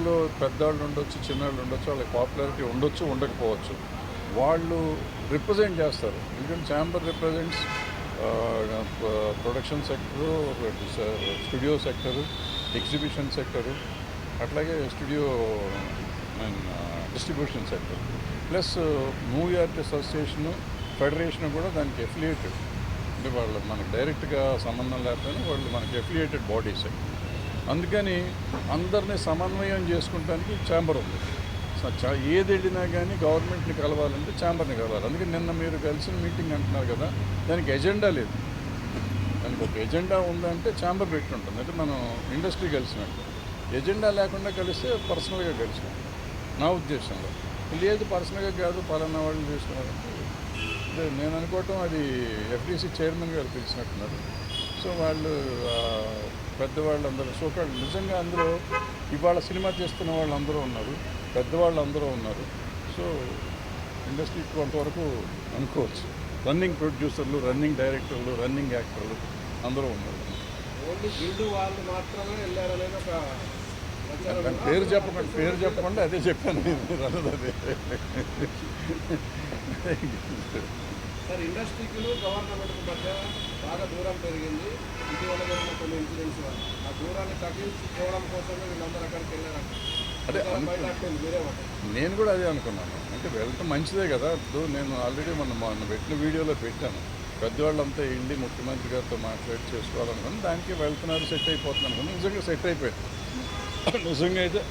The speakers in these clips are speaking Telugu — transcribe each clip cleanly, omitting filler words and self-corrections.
ఇండస్ట్రీలో పెద్దవాళ్ళు ఉండొచ్చు, చిన్నవాళ్ళు ఉండొచ్చు, వాళ్ళకి పాపులారిటీ ఉండొచ్చు, ఉండకపోవచ్చు. వాళ్ళు రిప్రజెంట్ చేస్తారు. ఎందుకంటే chamber represents production sector, studio sector, exhibition sector, అట్లాగే studio and distribution sector, plus movie artist association, federation కూడా దానికి ఎఫిలియేటెడ్. అంటే వాళ్ళు మనకు డైరెక్ట్గా సంబంధం లేకపోయినా వాళ్ళు మనకి ఎఫిలియేటెడ్ బాడీసే. అందుకని అందరినీ సమన్వయం చేసుకుంటానికి ఛాంబర్ ఉంది. ఏది వెళ్ళినా కానీ గవర్నమెంట్ని కలవాలంటే ఛాంబర్ని కలవాలి. అందుకని నిన్న మీరు కలిసిన మీటింగ్ అంటున్నారు కదా, దానికి ఎజెండా లేదు. దానికి ఒక ఎజెండా ఉందంటే ఛాంబర్ పెట్టుంటుంది. అంటే మనం ఇండస్ట్రీ కలిసినట్టు. ఎజెండా లేకుండా కలిస్తే పర్సనల్గా కలిసినట్టు నా ఉద్దేశంలో. లేదు పర్సనల్గా కాదు పలానా వాళ్ళు చేసుకున్నారంటే నేను అనుకోవటం అది ఎఫ్డీసీ చైర్మన్ గారు పిలిచినట్టున్నారు. సో వాళ్ళు పెద్దవాళ్ళు అందరూ సోకాళ్ళు నిజంగా అందులో ఇవాళ సినిమా చేస్తున్న వాళ్ళు అందరూ ఉన్నారు, పెద్దవాళ్ళు అందరూ ఉన్నారు. సో ఇండస్ట్రీ కొంతవరకు అనుకోవచ్చు. రన్నింగ్ ప్రొడ్యూసర్లు, రన్నింగ్ డైరెక్టర్లు, రన్నింగ్ యాక్టర్లు అందరూ ఉన్నారు. ఓన్లీ గిల్డ్ వాళ్ళు మాత్రమే వెళ్ళారనేది ఒక పేరు చెప్పకుండా అదే చెప్పాను నేను. అదే సార్, ఇండస్ట్రీకి గవర్నమెంట్కి మధ్య బాగా దూరం పెరిగింది. ఇటీవల జరిగిన కొన్ని ఇన్సిడెంట్స్ వల్ల ఆ దూరాన్ని తగ్గించుకోవడం కోసమే వీళ్ళందరూ అక్కడికి వెళ్ళారంట. అదే నేను కూడా అదే అనుకున్నాను. అంటే వెళ్ళటం మంచిదే కదా. ఇప్పుడు నేను ఆల్రెడీ మొన్న పెట్టిన వీడియోలో పెట్టాను. పెద్దవాళ్ళంతా వెళ్ళి ముఖ్యమంత్రి గారితో మాట్లాడి చేసుకోవాలనుకుని దానికి వెళ్తున్నారు, సెట్ అయిపోతుంది అనుకున్నాను. నిజంగా సెట్ అయిపోయింది. నిజంగా అయితే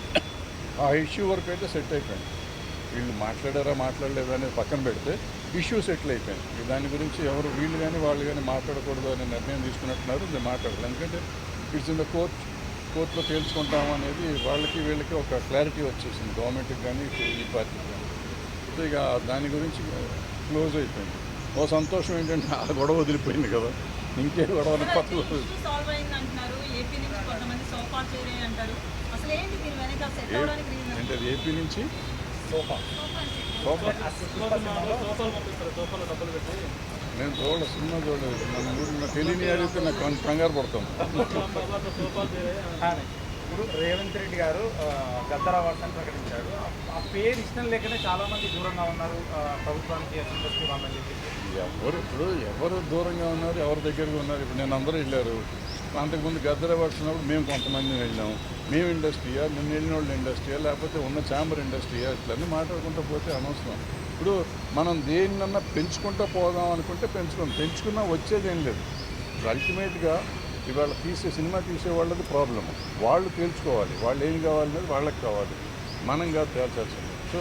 ఆ ఇష్యూ వరకు అయితే సెట్ అయిపోయింది. వీళ్ళు మాట్లాడారా మాట్లాడలేదా అనేది పక్కన పెడితే ఇష్యూ సెటిల్ అయిపోయింది. దాని గురించి ఎవరు వీళ్ళు కానీ వాళ్ళు కానీ మాట్లాడకూడదు అనే నిర్ణయం తీసుకున్నట్టున్నారు. ఇది మాట్లాడాలి. ఎందుకంటే ఇట్స్ ఇన్ ద కోర్టులో తేల్చుకుంటాము అనేది వాళ్ళకి వీళ్ళకి ఒక క్లారిటీ వచ్చేసింది, గవర్నమెంట్కి కానీ ఈ పార్టీకి కానీ. సో ఇక దాని గురించి క్లోజ్ అయిపోయింది. ఓ సంతోషం ఏంటంటే ఆ గొడవ వదిలిపోయింది కదా, ఇంకే గొడవ కొత్త అంటే అది ఏపీ నుంచి నేను సినిమా చూడలేదు. మన ఊరిలో తెలియని అడిగితే నాకు కంగారు పడతాం. ఇప్పుడు రేవంత్ రెడ్డి గారు గద్దర్ అవార్డ్స్ అని ప్రకటించారు. ఆ పేరు ఇష్టం లేకనే చాలామంది దూరంగా ఉన్నారు ప్రభుత్వానికి, ఇండస్ట్రీ వాళ్ళని చెప్పేసి. ఎవరు దూరంగా ఉన్నారు, ఎవరి దగ్గరగా ఉన్నారు? ఇప్పుడు నేను అందరూ వెళ్ళారు. అంతకుముందు గద్దర్ అవార్డ్స్ ఉన్నప్పుడు మేము కొంతమంది వెళ్ళాము. మేము ఇండస్ట్రీయా, నిన్న వెళ్ళిన వాళ్ళు ఇండస్ట్రీయా, లేకపోతే ఉన్న ఛాంబర్ ఇండస్ట్రీయా, ఇట్లన్నీ మాట్లాడుకుంటూ పోతే అనవసరం. ఇప్పుడు మనం దేన్నన్నా పెంచుకుంటూ పోదాం అనుకుంటే పెంచుకున్నా వచ్చేది ఏం లేదు. అల్టిమేట్గా ఇవాళ సినిమా తీసే వాళ్ళది ప్రాబ్లమ్. వాళ్ళు తేల్చుకోవాలి, వాళ్ళు ఏం కావాలనేది వాళ్ళకి కావాలి, మనం కాదు తేల్చాల్సింది. సో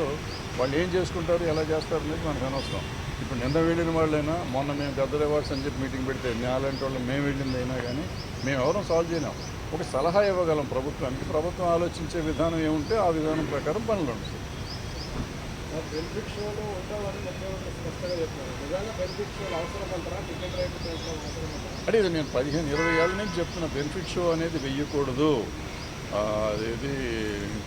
వాళ్ళు ఏం చేసుకుంటారు, ఎలా చేస్తారు అనేది మనకు అనవసరం. ఇప్పుడు నిన్న వెళ్ళిన వాళ్ళైనా, మొన్న మేము గద్దర్ అవార్డ్స్ అని చెప్పి మీటింగ్ పెడితే అలాంటి వాళ్ళు మేము వెళ్ళింది అయినా కానీ మేము ఎవరూ సాల్వ్ చేయలేం. ఒక సలహా ఇవ్వగలం ప్రభుత్వానికి. ప్రభుత్వం ఆలోచించే విధానం ఏముంటే ఆ విధానం ప్రకారం పనులు ఉంటాయి. బెనిఫిట్ షోలు ఉంటామని ముఖ్యమంత్రి స్పష్టంగా చెప్పారు. నిజంగా బెనిఫిట్ షోలు అవసరం అంటారా? టికెట్ రేట్లు పెంచడం అవసరం అంటారా? అంటే ఇది నేను 15-20 ఏళ్ళ నుంచి చెప్తున్నా. బెనిఫిట్ షో అనేది వెయ్యకూడదు. అదేది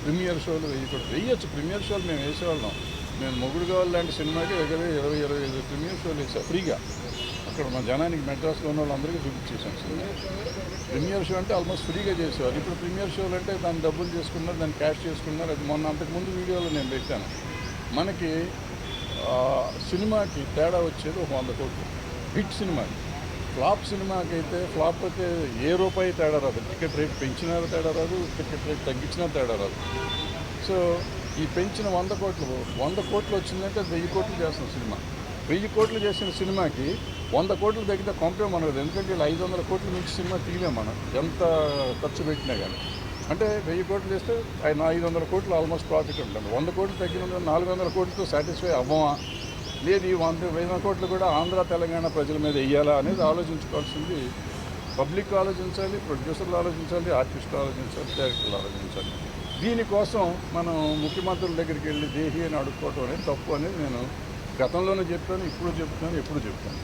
ప్రీమియర్ షోలు వెయ్యొచ్చు. ప్రీమియర్ షోలు మేము వేసేవాళ్ళం. నేను మొగుడు కావాలి లాంటి సినిమాకి దగ్గర 20-25 ప్రీమియర్ షోలు వేసాను ఫ్రీగా. అక్కడ మా జనానికి మెడ్రాస్లో ఉన్న వాళ్ళందరికీ చూపించేసాను సినిమా. ప్రీమియర్ షో అంటే ఆల్మోస్ట్ ఫ్రీగా చేసేవారు. ఇప్పుడు ప్రీమియర్ షోలు అంటే దాన్ని డబ్బులు చేసుకున్నారు, దాన్ని క్యాష్ చేసుకున్నారు. అది మొన్న అంతకుముందు వీడియోలో నేను పెట్టాను. మనకి సినిమాకి తేడా వచ్చేది ఒక 100 కోట్లు. హిట్ సినిమాకి. ఫ్లాప్ అయితే ఏ రూపాయి తేడా రాదు. టికెట్ రేట్ పెంచినా తేడా రాదు, టికెట్ రేట్ తగ్గించినా తేడా రాదు. సో ఈ పెంచిన 100 కోట్లు వచ్చిందంటే 1000 కోట్లు చేస్తున్న సినిమా. 1000 కోట్లు చేసిన సినిమాకి 100 కోట్లు తగ్గితే కొంపే మనది. ఎందుకంటే ఇలా 500 కోట్లు మించి సినిమా తీయలేము మనం, ఎంత ఖర్చు పెట్టినా కానీ. అంటే 1000 కోట్లు చేస్తే 500 కోట్లు ఆల్మోస్ట్ ప్రాఫిట్ ఉంటుంది. 100 కోట్లు తగ్గిన 400 కోట్లతో సాటిస్ఫై అవ్వమా, లేదు ఈ 100 కోట్లు కూడా ఆంధ్ర తెలంగాణ ప్రజల మీద వెయ్యాలా అనేది ఆలోచించుకోవాల్సింది పబ్లిక్ ఆలోచించాలి, ప్రొడ్యూసర్లు ఆలోచించాలి, ఆర్టిస్టులు ఆలోచించాలి, డైరెక్టర్లు ఆలోచించాలి. దీనికోసం మనం ముఖ్యమంత్రుల దగ్గరికి వెళ్ళి దేహి అని అడుక్కోవడం అనేది తప్పు అనేది నేను గతంలోనే చెప్పాను, ఇప్పుడు చెప్తాను, ఎప్పుడు చెప్తాను.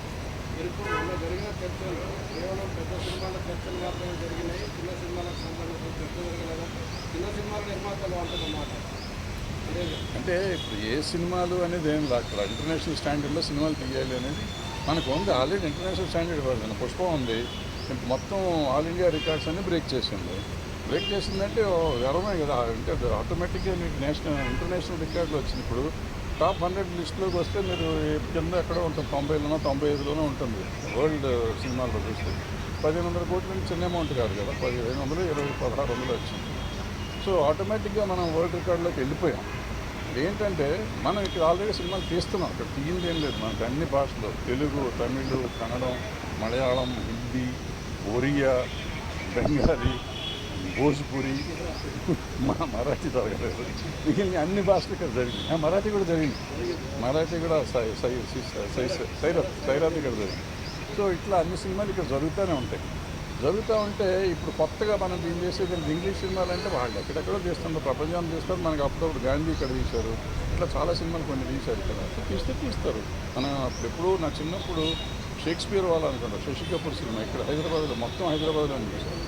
జరిగిన చర్చలు కేవలం పెద్ద సినిమాల చర్చలు మాత్రమే జరిగినాయి. చిన్న సినిమాలకు సంబంధించిన చర్చ జరగలేదా? చిన్న సినిమాల నిర్మాతలు అంటున్నమాట. అంటే ఇప్పుడు ఏ సినిమాలు అనేది ఏం అక్కడ ఇంటర్నేషనల్ స్టాండర్డ్లో సినిమాలు తీయాలి అనేది మనకు ఉంది. ఆల్రెడీ ఇంటర్నేషనల్ స్టాండర్డ్ పడుతుంది. పుష్పం ఉంది, మొత్తం ఆల్ ఇండియా రికార్డ్స్ అన్ని బ్రేక్ చేసింది. బ్రేక్ చేసిందంటే గర్వమే కదా. అంటే అది ఆటోమేటిక్గా మీకు ఇంటర్నేషనల్ రికార్డులు వచ్చింది. ఇప్పుడు టాప్ 100 లిస్టులోకి వస్తే మీరు కింద ఎక్కడ ఉంటుంది, 90లోనో 95లోనో ఉంటుంది వరల్డ్ సినిమాల్లో చూస్తే. 1500 కోట్ల నుంచి చిన్న అమౌంట్ కాదు కదా, 1500, 20, 1600 వచ్చింది. సో ఆటోమేటిక్గా మనం వరల్డ్ రికార్డులోకి వెళ్ళిపోయాం. ఏంటంటే మనం ఇక్కడ ఆల్రెడీ సినిమాలు తీస్తున్నాం. ఇక్కడ తీయింది ఏం లేదు, మనకు అన్ని భాషలు, తెలుగు, తమిళ్, కన్నడం, మలయాళం, హిందీ, ఒరియా, బెంగాలీ, భోజ్పురి, మరాఠీ జరగలేదు. మిగిలిన అన్ని భాషలు ఇక్కడ జరిగింది. మరాఠీ కూడా జరిగింది. మరాఠీ కూడా సైరాత్ ఇక్కడ జరిగింది. సో ఇట్లా అన్ని సినిమాలు ఇక్కడ జరుగుతూనే ఉంటాయి. జరుగుతూ ఉంటే ఇప్పుడు కొత్తగా మనం దీన్ని చేసేది ఇంగ్లీష్ సినిమాలు అంటే వాళ్ళు ఎక్కడెక్కడో తీస్తున్నారు, ప్రపంచాన్ని తీస్తారు. మనకు అప్పుడప్పుడు గాంధీ ఇక్కడ తీశారు, ఇట్లా చాలా సినిమాలు కొన్ని తీశారు ఇక్కడ. తీస్తారు. మనం అప్పుడెప్పుడు నా చిన్నప్పుడు షేక్స్పియర్ వాళ్ళు అనుకుంటారు, శశి కపూర్ సినిమా ఇక్కడ హైదరాబాద్లో, మొత్తం హైదరాబాద్లో తీశారు.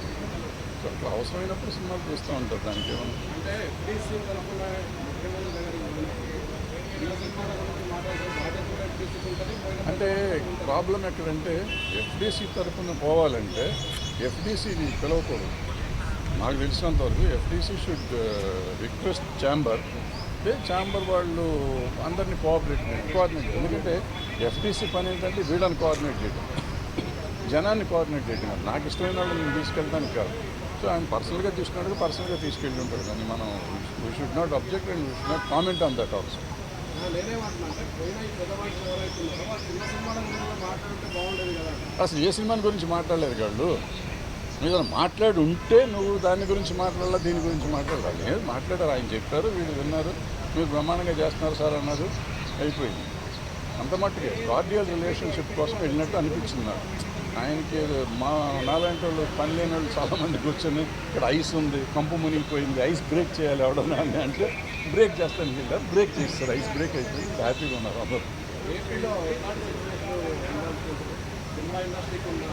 సో అట్లా అవసరమైనప్పుడు సినిమాలు తీస్తూ ఉంటారు. దానికి ఏమన్నా అంటే ఎఫ్డీసీ తరఫున ముఖ్యమంత్రి దగ్గరికి వెళ్ళినప్పుడు ఇలా సినిమాల గురించి మాట్లాడే బాధ్యత కూడా ఎఫ్డీసీకి ఉంటుంది. అంటే ప్రాబ్లం ఎక్కడంటే ఎఫ్డీసీ తరఫున పోవాలంటే ఎఫ్డీసీని పిలవకూడదు. నాకు తెలిసినంతవరకు FDC should request chamber. Chamber వాళ్ళు అందరినీ కోఆర్డినేట్. ఎందుకంటే ఎఫ్డీసీ పని ఏంటంటే వీళ్ళని కోఆర్డినేట్ చేయడం, జనాన్ని కోఆర్డినేట్ చేయడం. నాకు ఇష్టమైన వాళ్ళు నేను తీసుకెళ్తానికి కాదు. సో ఆయన పర్సనల్గా తీసుకున్నాడు, పర్సనల్గా తీసుకెళ్ళి ఉంటాడు. కానీ మనం we should not object and we should not comment on that also. నేనేమంటున్నా అంటే పోయిన ఈ పెద్ద మనుషులు ఎవరైతే ఉన్నారో వాళ్ళు చిన్న సినిమాల గురించి కూడా మాట్లాడితే బాగుండేది కదా. అసలు ఏ సినిమాని గురించి మాట్లాడలేదు వాళ్ళు. మీరు మాట్లాడి ఉంటే నువ్వు దాని గురించి మాట్లాడాలా, దీని గురించి మాట్లాడాలి. లేదు, మాట్లాడారు, ఆయన చెప్పారు, వీళ్ళు విన్నారు, మీరు బ్రహ్మాండంగా చేస్తున్నారు సార్ అన్నారు, అయిపోయింది. అంత మట్టుకే కార్డియల్ రిలేషన్షిప్ కోసం వెళ్ళినట్టు అనిపించింది నాకు. ఆయనకి నాలాంటి వాళ్ళు, పని లేని వాళ్ళు చాలామంది కూర్చొని ఇక్కడ ఐస్ ఉంది, కంపు మునిగిపోయింది, ఐస్ బ్రేక్ చేయాలి ఎవడన్నా అని అంటే బ్రేక్ చేస్తాను వెళ్ళారు, బ్రేక్ చేస్తారు, ఐస్ బ్రేక్ అయిపోయింది, హ్యాపీగా ఉన్నారు అందరూ. ఏపీలో సినిమా ఇండస్ట్రీకి ఉన్న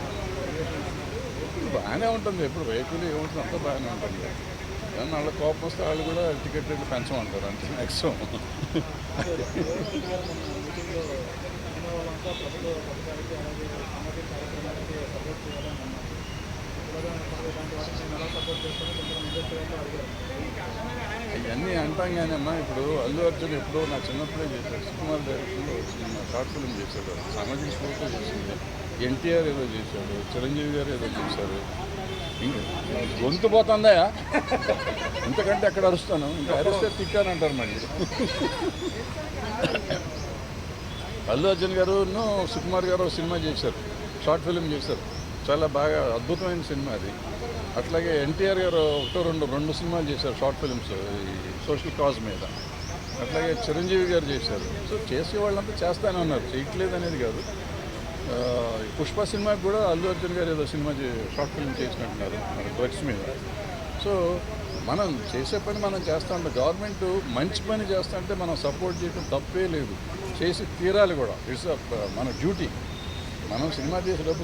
బాగానే ఉంటుంది. ఎప్పుడు వెహికల్ ఏముంటుంది అంతా బాగానే ఉంటుంది. కానీ వాళ్ళ కోపం వస్తే వాళ్ళు కూడా టికెట్ రేట్లు పెంచమంటారు, అంతే మ్యాక్సిమం. అవన్నీ అంటాం కానీ అమ్మా, ఇప్పుడు అల్లు అర్జున్ ఎప్పుడో నా చిన్నప్పుడే చేశాడు, సుకుమార్ డైరెక్షన్లో సినిమా షార్ట్ ఫిల్మ్ చేశాడు, సామాజిక స్ఫూర్తితో చేసింది. ఎన్టీఆర్ ఏదో చేశాడు, చిరంజీవి గారు ఏదో చేశారు. ఇంకా గొంతు పోతుందా ఇంతకంటే ఎక్కడ అరుస్తాను, ఇంకా అరిస్తే తిక్కానంటారు మళ్ళీ. అల్లు అర్జున్ గారు సుకుమార్ గారు సినిమా చేశారు, షార్ట్ ఫిల్మ్ చేశారు, చాలా బాగా అద్భుతమైన సినిమా అది. అట్లాగే ఎన్టీఆర్ గారు రెండు సినిమాలు చేశారు షార్ట్ ఫిల్మ్స్ ఈ సోషల్ కాజ్ మీద. అట్లాగే చిరంజీవి గారు చేశారు. సో చేసేవాళ్ళంతా చేస్తూనే ఉన్నారు, చేయట్లేదు అనేది కాదు. పుష్ప సినిమాకి కూడా అల్లు అర్జున్ గారు ఏదో సినిమా షార్ట్ ఫిల్మ్ చేసినట్టున్నారు డ్రగ్స్ మీద. సో మనం చేసే పని మనం చేస్తూ ఉంటాం. గవర్నమెంట్ మంచి పని చేస్తూ ఉంటే మనం సపోర్ట్ చేయడం తప్పే లేదు, చేసి తీరాలి కూడా. ఇట్స్ మన డ్యూటీ. మనం సినిమా చేసి డబ్బు